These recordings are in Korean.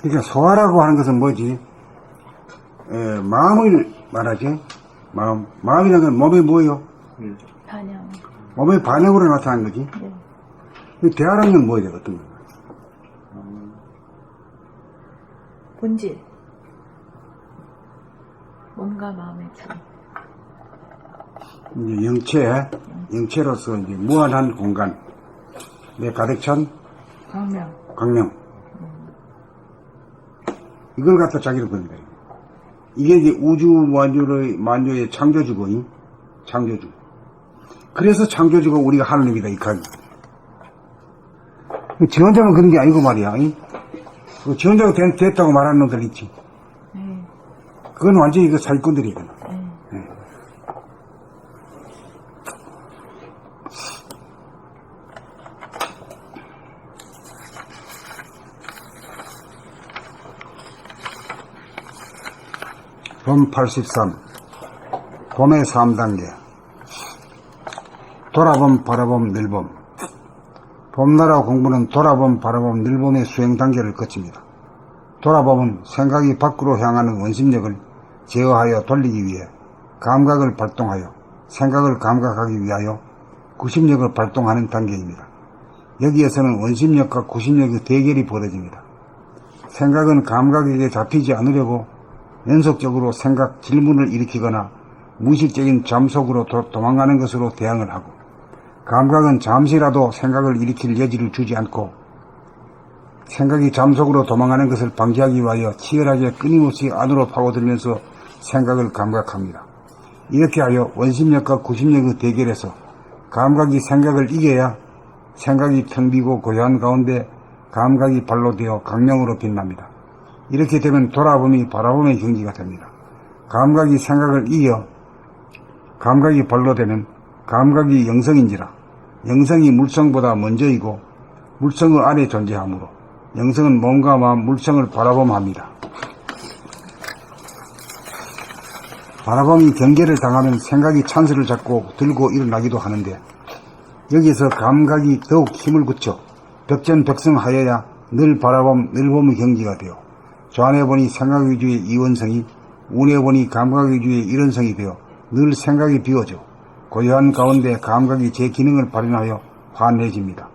그러니까 소화라고 하는 것은 뭐지? 마음을 말하지. 마음이라는 건 몸에 뭐예요? 반영. 몸의 반응으로 나타나는 거지. 네. 대화라는 건 뭐예요? 어떤 거? 본질. 몸과 마음의 주. 이제 영체로서 이제 무한한 공간, 내 가득 찬 광명. 이걸 갖다 자기를 보는 거예요. 이게 이제 우주 만주의 창조주고, 창조주. 그래서 창조주가 우리가 하느님이다, 이 칸. 지원자가 그런 게 아니고 말이야. 그 지원자가 됐다고 말하는 놈들 있지. 그건 완전히 그 사기꾼들이거든. 네. 봄 83. 봄의 3단계. 돌아봄, 바라봄, 늘봄. 봄나라 공부는 돌아봄, 바라봄, 늘봄의 수행 단계를 거칩니다. 돌아봄은 생각이 밖으로 향하는 원심력을 제어하여 돌리기 위해 감각을 발동하여 생각을 감각하기 위하여 구심력을 발동하는 단계입니다. 여기에서는 원심력과 구심력의 대결이 벌어집니다. 생각은 감각에게 잡히지 않으려고 연속적으로 생각 질문을 일으키거나 무의식적인 잠속으로 도망가는 것으로 대항을 하고, 감각은 잠시라도 생각을 일으킬 여지를 주지 않고 생각이 잠속으로 도망가는 것을 방지하기 위하여 치열하게 끊임없이 안으로 파고들면서 생각을 감각합니다. 이렇게 하여 원심력과 구심력의 대결에서 감각이 생각을 이겨야 생각이 텅 비고 고요한 가운데 감각이 발로 되어 강령으로 빛납니다. 이렇게 되면 돌아봄이 바라봄의 경지가 됩니다. 감각이 생각을 이겨 감각이 발로 되면 감각이 영성인지라 영성이 물성보다 먼저이고 물성의 안에 존재하므로 영성은 몸과 마음 물성을 바라봄합니다. 바라봄이 경계를 당하면 생각이 찬스를 잡고 들고 일어나기도 하는데, 여기서 감각이 더욱 힘을 굳혀 벽전벽성하여야 늘 바라봄 늘봄의 경지가 되어 좌뇌 보니 생각 위주의 이원성이 우뇌 보니 감각 위주의 일원성이 되어 늘 생각이 비워져 고요한 가운데 감각이 제 기능을 발현하여 환해집니다.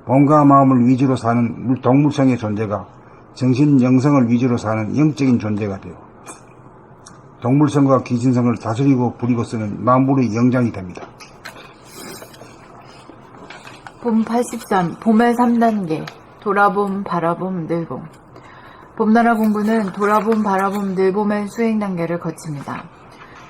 몸과 마음을 위주로 사는 동물성의 존재가 정신 영성을 위주로 사는 영적인 존재가 되어 동물성과 귀신성을 다스리고 부리고 쓰는 만물의 영장이 됩니다. 봄 83. 봄의 3단계. 돌아봄, 바라봄, 늘봄. 봄나라 공부는 돌아봄, 바라봄, 늘봄의 수행 단계를 거칩니다.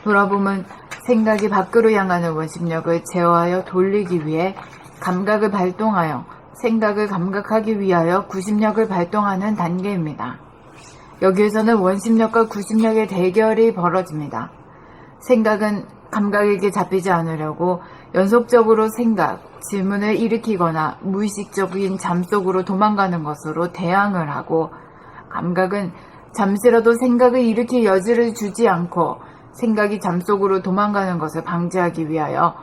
돌아봄은 생각이 밖으로 향하는 원심력을 제어하여 돌리기 위해 감각을 발동하여 생각을 감각하기 위하여 구심력을 발동하는 단계입니다. 여기에서는 원심력과 구심력의 대결이 벌어집니다. 생각은 감각에게 잡히지 않으려고 연속적으로 생각, 질문을 일으키거나 무의식적인 잠속으로 도망가는 것으로 대항을 하고, 감각은 잠시라도 생각을 일으킬 여지를 주지 않고 생각이 잠속으로 도망가는 것을 방지하기 위하여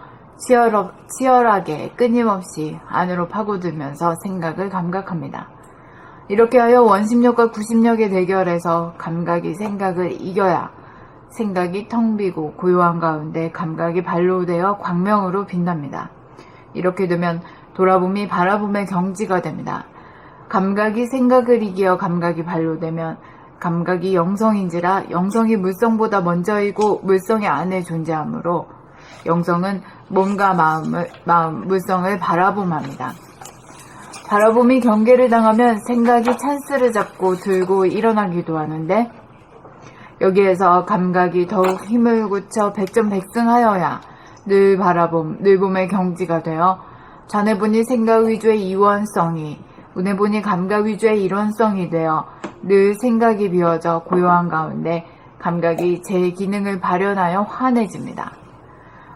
치열하게 끊임없이 안으로 파고들면서 생각을 감각합니다. 이렇게 하여 원심력과 구심력의 대결에서 감각이 생각을 이겨야 생각이 텅 비고 고요한 가운데 감각이 발로 되어 광명으로 빛납니다. 이렇게 되면 돌아봄이 바라봄의 경지가 됩니다. 감각이 생각을 이겨 감각이 발로 되면 감각이 영성인지라 영성이 물성보다 먼저이고 물성의 안에 존재하므로 영성은 몸과 물성을 바라봄합니다. 바라봄이 경계를 당하면 생각이 찬스를 잡고 들고 일어나기도 하는데, 여기에서 감각이 더욱 힘을 굳혀 백전백승하여야 늘 바라봄, 늘봄의 경지가 되어 좌뇌보니 생각 위주의 이원성이 우뇌보니 감각 위주의 일원성이 되어 늘 생각이 비워져 고요한 가운데 감각이 제 기능을 발현하여 환해집니다.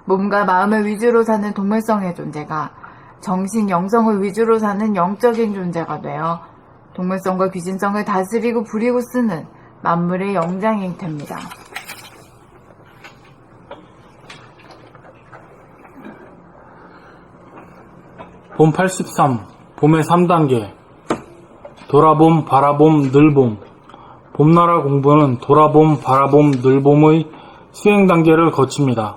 몸과 마음을 위주로 사는 동물성의 존재가 정신 영성을 위주로 사는 영적인 존재가 되어 동물성과 귀신성을 다스리고 부리고 쓰는 만물의 영장이 됩니다. 봄 83. 봄의 3단계. 돌아봄, 바라봄, 늘봄. 봄나라 공부는 돌아봄, 바라봄, 늘봄의 수행 단계를 거칩니다.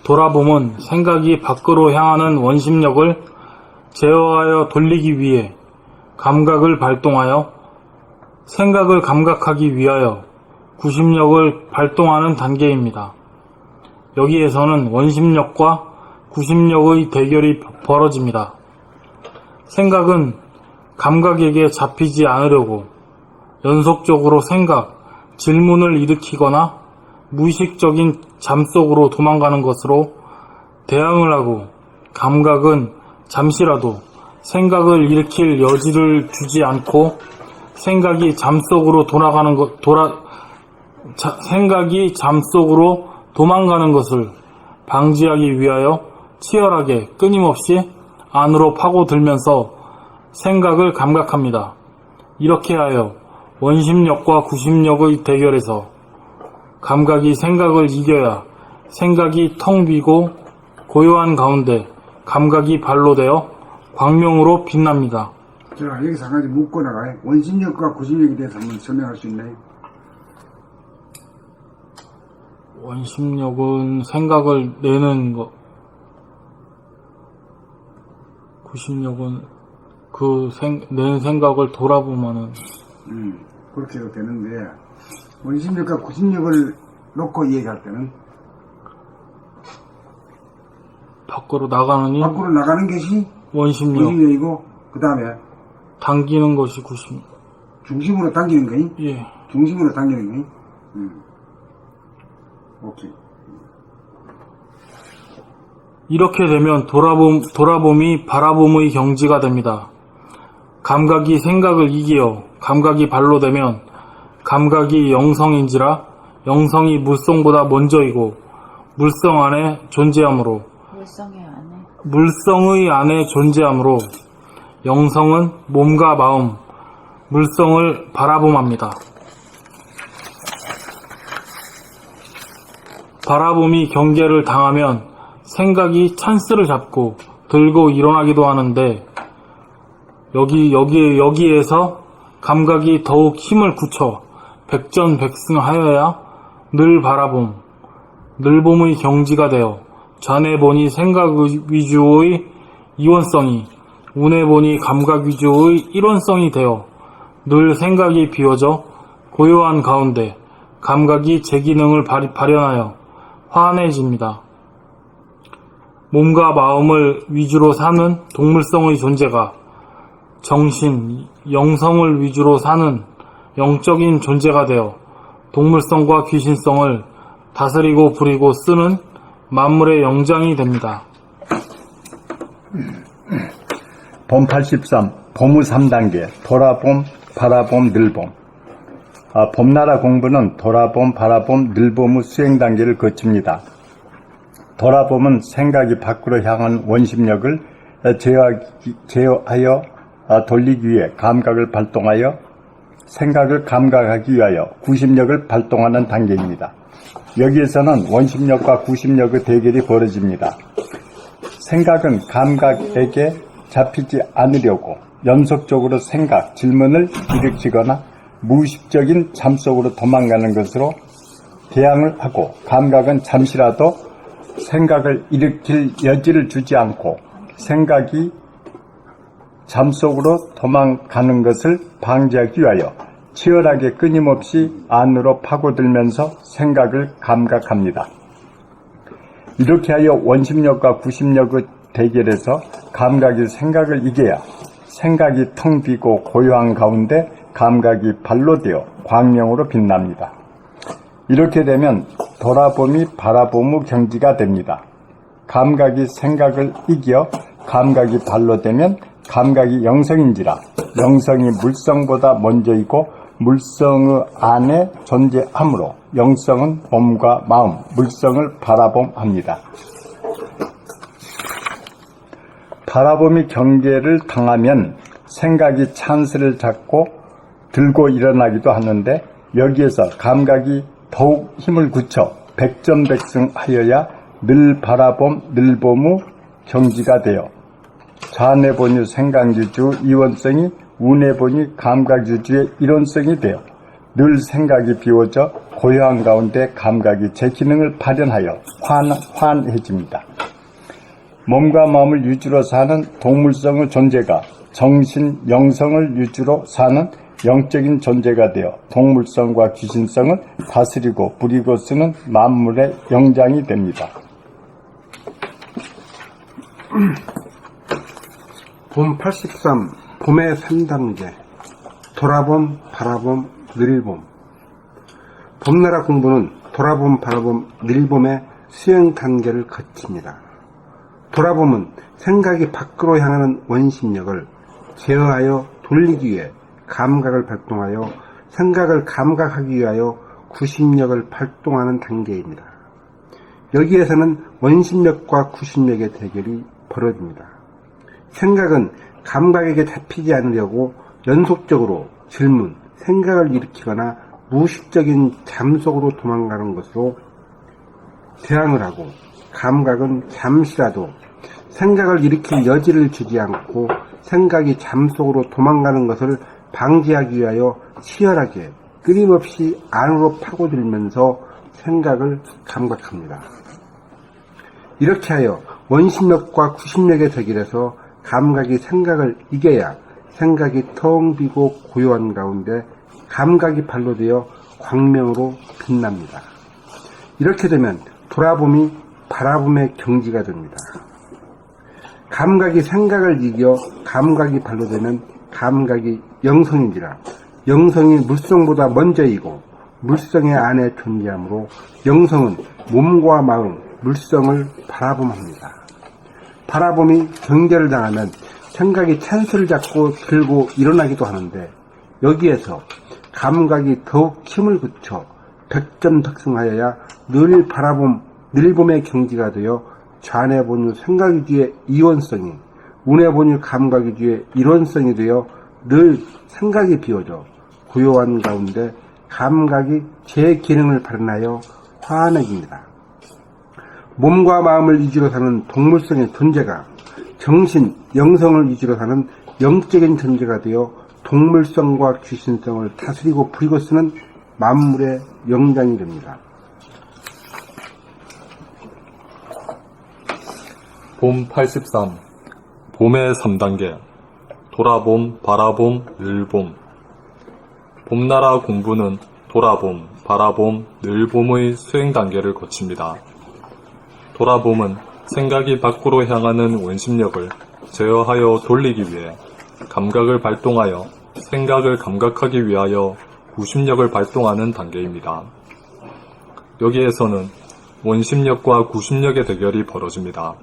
돌아봄은 생각이 밖으로 향하는 원심력을 제어하여 돌리기 위해 감각을 발동하여 생각을 감각하기 위하여 구심력을 발동하는 단계입니다. 여기에서는 원심력과 구심력의 대결이 벌어집니다. 생각은 감각에게 잡히지 않으려고 연속적으로 생각, 질문을 일으키거나 무의식적인 잠 속으로 도망가는 것으로 대항을 하고, 감각은 잠시라도 생각을 일으킬 여지를 주지 않고 생각이 잠 속으로 생각이 잠 속으로 도망가는 것을 방지하기 위하여 치열하게 끊임없이 안으로 파고들면서 생각을 감각합니다. 이렇게 하여 원심력과 구심력의 대결에서 감각이 생각을 이겨야 생각이 텅 비고 고요한 가운데 감각이 발로 되어 광명으로 빛납니다. 자, 여기서 한 가지 묻고 나가요. 원심력과 구심력에 대해서 한번 설명할 수 있나요? 원심력은 생각을 내는 것, 구심력은 낸 생각을 돌아보면은 그렇게 해도 되는데, 원심력과 구심력을 놓고 얘기할 때는 밖으로 나가는 밖으로 나가는 것이 원심력, 구심력이고, 그 다음에 당기는 것이 구심력. 중심으로 당기는 거니? 예. 중심으로 당기는 거니? 오케이. 이렇게 되면 돌아봄이 바라봄의 경지가 됩니다. 감각이 생각을 이기어 감각이 발로 되면 감각이 영성인지라 영성이 물성보다 먼저이고 물성 안에 존재하므로 물성의 안에 존재하므로 영성은 몸과 마음, 물성을 바라봄합니다. 바라봄이 경계를 당하면 생각이 찬스를 잡고 들고 일어나기도 하는데 여기에서 감각이 더욱 힘을 굳혀 백전백승하여야 늘 바라봄, 늘봄의 경지가 되어 좌뇌 보니 생각 위주의 이원성이 우뇌 보니 감각 위주의 일원성이 되어 늘 생각이 비워져 고요한 가운데 감각이 제 기능을 발현하여 환해집니다. 몸과 마음을 위주로 사는 동물성의 존재가 정신, 영성을 위주로 사는 영적인 존재가 되어 동물성과 귀신성을 다스리고 부리고 쓰는 만물의 영장이 됩니다. 봄 83, 봄의 3단계, 돌아봄, 바라봄, 늘봄. 봄나라 공부는 돌아봄, 바라봄, 늘봄의 수행 단계를 거칩니다. 돌아봄은 생각이 밖으로 향한 원심력을 제어하여 돌리기 위해 감각을 발동하여 생각을 감각하기 위하여 구심력을 발동하는 단계입니다. 여기에서는 원심력과 구심력의 대결이 벌어집니다. 생각은 감각에게 잡히지 않으려고 연속적으로 생각, 질문을 일으키거나 무의식적인 잠 속으로 도망가는 것으로 대항을 하고, 감각은 잠시라도 생각을 일으킬 여지를 주지 않고 생각이 잠 속으로 도망가는 것을 방지하기 위하여 치열하게 끊임없이 안으로 파고들면서 생각을 감각합니다. 이렇게 하여 원심력과 구심력의 대결에서 감각이 생각을 이겨야 생각이 텅 비고 고요한 가운데 감각이 발로 되어 광명으로 빛납니다. 이렇게 되면 돌아봄이 바라봄의 경지가 됩니다. 감각이 생각을 이겨 감각이 발로 되면 감각이 영성인지라 영성이 물성보다 먼저이고 물성의 안에 존재하므로 영성은 몸과 마음, 물성을 바라봄합니다. 바라봄이 경계를 당하면 생각이 찬스를 잡고 들고 일어나기도 하는데, 여기에서 감각이 더욱 힘을 굳혀 백전백승하여야 늘 바라봄, 늘봄의 경지가 되어 좌뇌 본유 생각유주 이원성이 운에 보니 감각 유주의 일원성이 되어 늘 생각이 비워져 고요한 가운데 감각이 제 기능을 발현하여 환해집니다. 몸과 마음을 유주로 사는 동물성의 존재가 정신, 영성을 유주로 사는 영적인 존재가 되어 동물성과 귀신성을 다스리고 부리고 쓰는 만물의 영장이 됩니다. 봄 83, 봄의 3단계, 돌아봄, 바라봄, 늘봄. 봄나라 공부는 돌아봄, 바라봄, 늘봄의 수행 단계를 거칩니다. 돌아봄은 생각이 밖으로 향하는 원심력을 제어하여 돌리기 위해 감각을 발동하여 생각을 감각하기 위하여 구심력을 발동하는 단계입니다. 여기에서는 원심력과 구심력의 대결이 벌어집니다. 생각은 감각에게 잡히지 않으려고 연속적으로 질문, 생각을 일으키거나 무의식적인 잠 속으로 도망가는 것으로 대항을 하고, 감각은 잠시라도 생각을 일으킬 여지를 주지 않고 생각이 잠 속으로 도망가는 것을 방지하기 위하여 치열하게 끊임없이 안으로 파고들면서 생각을 감각합니다. 이렇게 하여 원심력과 구심력의 대결에서 감각이 생각을 이겨야 생각이 텅 비고 고요한 가운데 감각이 발로되어 광명으로 빛납니다. 이렇게 되면 돌아봄이 바라봄의 경지가 됩니다. 감각이 생각을 이겨 감각이 발로되면 감각이 영성인지라 영성이 물성보다 먼저이고 물성의 안에 존재하므로 영성은 몸과 마음, 물성을 바라봄합니다. 바라봄이 경계를 당하면 생각이 찬스를 잡고 들고 일어나기도 하는데 여기에서 감각이 더욱 힘을 굳혀 백전백승하여야 늘 바라봄, 늘봄의 경지가 되어 좌뇌 본유 생각위주의 이원성이 운에 본유 감각위주의 일원성이 되어 늘 생각이 비워져 고요한 가운데 감각이 제 기능을 발현하여 화내깁니다. 몸과 마음을 위주로 사는 동물성의 존재가 정신, 영성을 위주로 사는 영적인 존재가 되어 동물성과 귀신성을 다스리고 부리고 쓰는 만물의 영장이 됩니다. 봄 83, 봄의 3단계, 돌아봄, 바라봄, 늘봄. 봄나라 공부는 돌아봄, 바라봄, 늘봄의 수행 단계를 거칩니다. 돌아봄은 생각이 밖으로 향하는 원심력을 제어하여 돌리기 위해 감각을 발동하여 생각을 감각하기 위하여 구심력을 발동하는 단계입니다. 여기에서는 원심력과 구심력의 대결이 벌어집니다.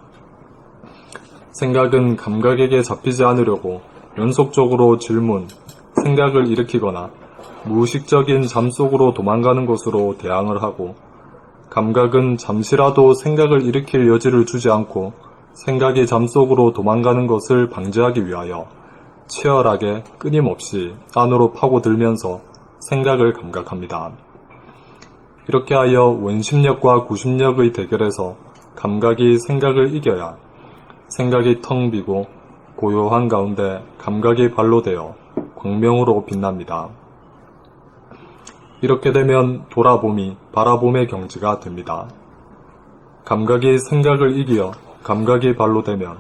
생각은 감각에게 잡히지 않으려고 연속적으로 질문, 생각을 일으키거나 무의식적인 잠 속으로 도망가는 것으로 대항을 하고, 감각은 잠시라도 생각을 일으킬 여지를 주지 않고 생각이 잠 속으로 도망가는 것을 방지하기 위하여 치열하게 끊임없이 안으로 파고들면서 생각을 감각합니다. 이렇게 하여 원심력과 구심력의 대결에서 감각이 생각을 이겨야 생각이 텅 비고 고요한 가운데 감각이 발로되어 광명으로 빛납니다. 이렇게 되면 돌아봄이 바라봄의 경지가 됩니다. 감각이 생각을 이기어 감각이 발로되면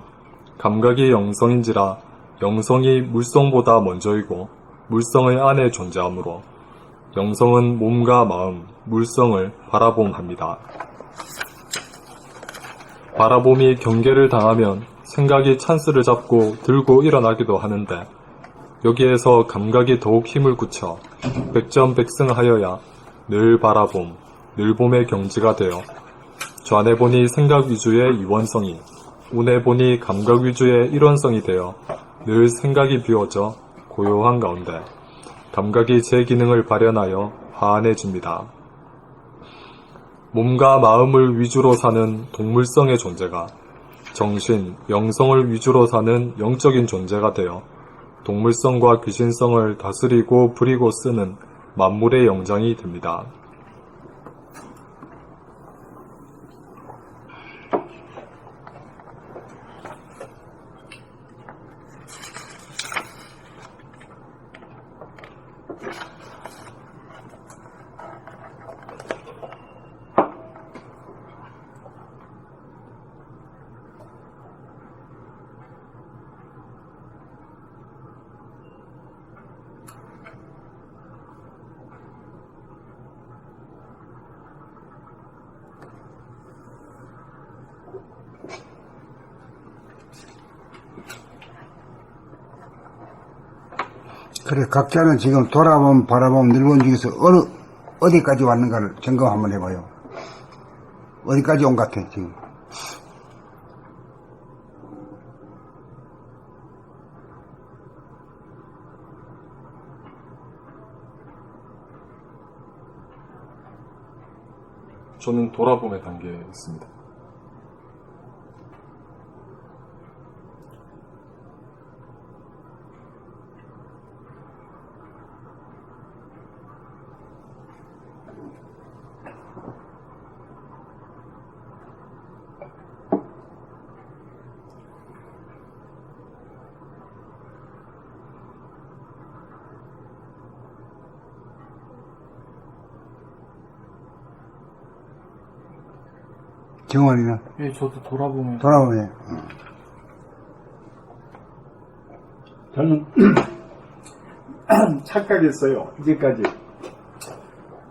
감각이 영성인지라 영성이 물성보다 먼저이고 물성의 안에 존재하므로 영성은 몸과 마음, 물성을 바라봄합니다. 바라봄이 경계를 당하면 생각이 찬스를 잡고 들고 일어나기도 하는데 여기에서 감각이 더욱 힘을 굳혀 백전백승하여야 늘 바라봄, 늘봄의 경지가 되어 좌뇌 보니 생각 위주의 이원성이 우뇌 보니 감각 위주의 일원성이 되어 늘 생각이 비워져 고요한 가운데 감각이 제 기능을 발현하여 화안해집니다. 몸과 마음을 위주로 사는 동물성의 존재가 정신, 영성을 위주로 사는 영적인 존재가 되어 동물성과 귀신성을 다스리고 부리고 쓰는 만물의 영장이 됩니다. 그래, 각자는 지금 돌아봄, 바라봄, 늘봄 중에서 어디까지 왔는가를 점검 한번 해봐요. 어디까지 온 것 같아, 지금. 저는 돌아봄의 단계에 있습니다. 정원이는 예, 저도 돌아보면 돌아보네. 저는 착각했어요. 이제까지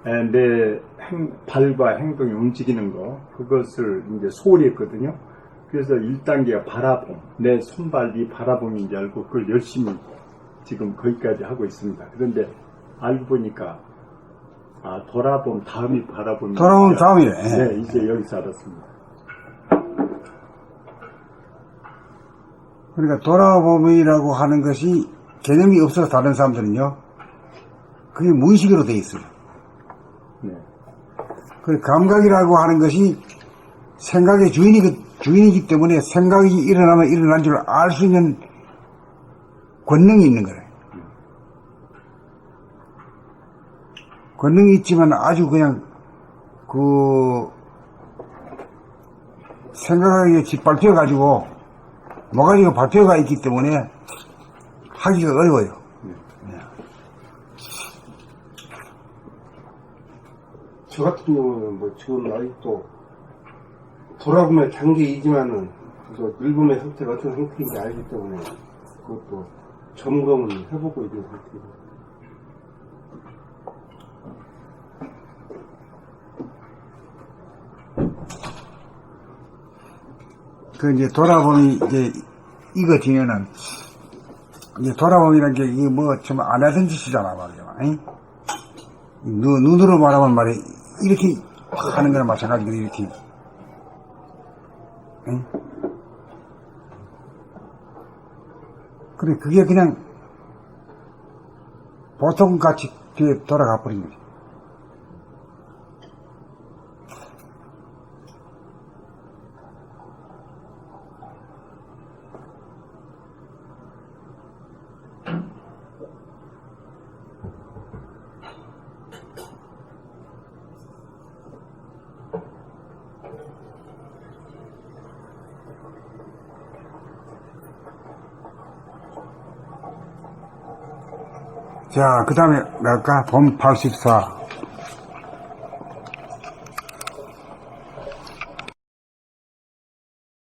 내 발과 행동이 움직이는 거 그것을 이제 소홀히 했거든요. 그래서 1단계가 바라봄, 내 손발이 바라봄인 줄 알고 그걸 열심히 지금 거기까지 하고 있습니다. 그런데 알고 보니까 돌아봄 다음이 바라봄이 돌아보면 다음이래. 네, 이제 여기서 알았습니다. 그러니까 돌아봄이라고 하는 것이 개념이 없어서 다른 사람들은요, 그게 무의식으로 돼 있어요. 네. 그 감각이라고 하는 것이 생각의 주인이기 때문에 생각이 일어나면 일어난 줄 알 수 있는 권능이 있는 거예요. 권능이 있지만 아주 그냥 생각하기에 짓밟혀 가지고 뭐가지고 발표가 있기 때문에 하기가 어려워요. 저 같은 경우는 뭐 지금 아직도 돌아보면 단계이지만은 또 늙음의 상태가 어떤 상태인지 알기 때문에 그것도 점검을 해보고 있는 상태입니다. 그 이제 돌아봄이 이제 익어지면은 이제 돌아봄이라는 게 이게 뭐 좀 안 하던 짓이잖아 말이야. 눈으로 말하면 말이야 이렇게 하는 거랑 마찬가지로 이렇게. 응? 그래 그게 그냥 보통 같이 뒤에 돌아가 버린 거지. 자, 그 다음에, 뭐랄까, 봄 84.